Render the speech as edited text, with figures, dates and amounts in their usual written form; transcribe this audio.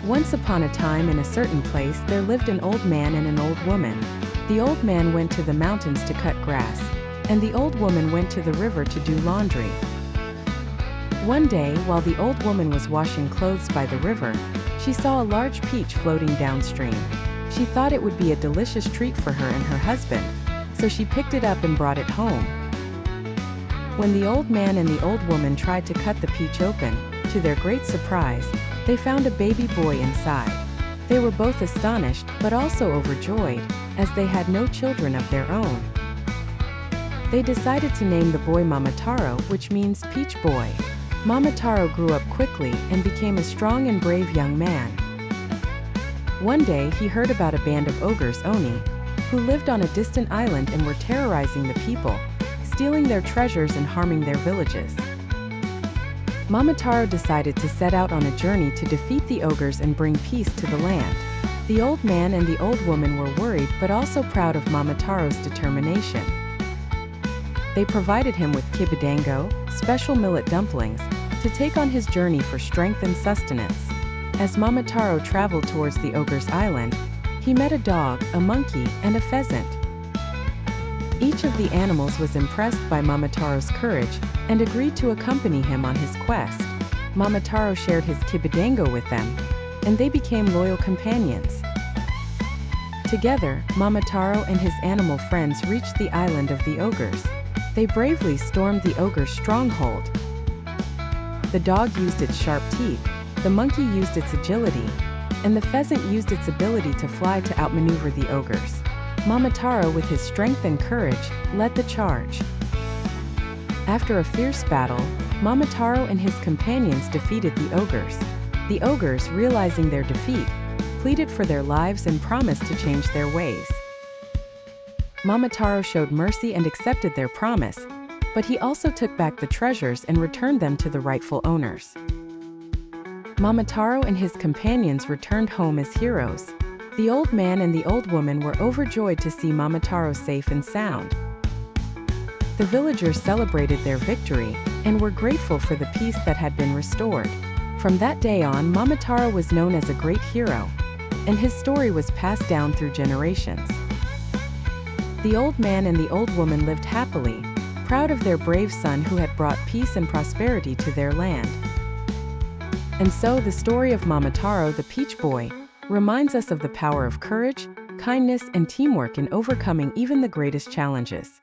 Once upon a time in a certain place there lived an old man and an old woman. The old man went to the mountains to cut grass, and the old woman went to the river to do laundry. One day, while the old woman was washing clothes by the river, she saw a large peach floating downstream. She thought it would be a delicious treat for her and her husband, so she picked it up and brought it home. When the old man and the old woman tried to cut the peach open, to their great surprise, they found a baby boy inside. They were both astonished, but also overjoyed, as they had no children of their own. They decided to name the boy Momotarou, which means peach boy. Momotarou grew up quickly and became a strong and brave young man. One day he heard about a band of ogres Oni, who lived on a distant island and were terrorizing the people, stealing their treasures and harming their villages. Momotarou decided to set out on a journey to defeat the ogres and bring peace to the land. The old man and the old woman were worried but also proud of Momotarou's determination. They provided him with kibidango, special millet dumplings, to take on his journey for strength and sustenance. As Momotarou traveled towards the ogre's island, he met a dog, a monkey, and a pheasant. Each of the animals was impressed by Momotarou's courage and agreed to accompany him on his quest. Momotarou shared his kibidango with them, and they became loyal companions. Together, Momotarou and his animal friends reached the island of the ogres. They bravely stormed the ogre's stronghold. The dog used its sharp teeth, the monkey used its agility, and the pheasant used its ability to fly to outmaneuver the ogres. Momotarou, with his strength and courage, led the charge. After a fierce battle, Momotarou and his companions defeated the ogres. The ogres, realizing their defeat, pleaded for their lives and promised to change their ways. Momotarou showed mercy and accepted their promise, but he also took back the treasures and returned them to the rightful owners. Momotarou and his companions returned home as heroes. The old man and the old woman were overjoyed to see Momotarou safe and sound. The villagers celebrated their victory and were grateful for the peace that had been restored. From that day on, Momotarou was known as a great hero, and his story was passed down through generations. The old man and the old woman lived happily, proud of their brave son who had brought peace and prosperity to their land. And so the story of Momotarou the Peach Boy reminds us of the power of courage, kindness, and teamwork in overcoming even the greatest challenges.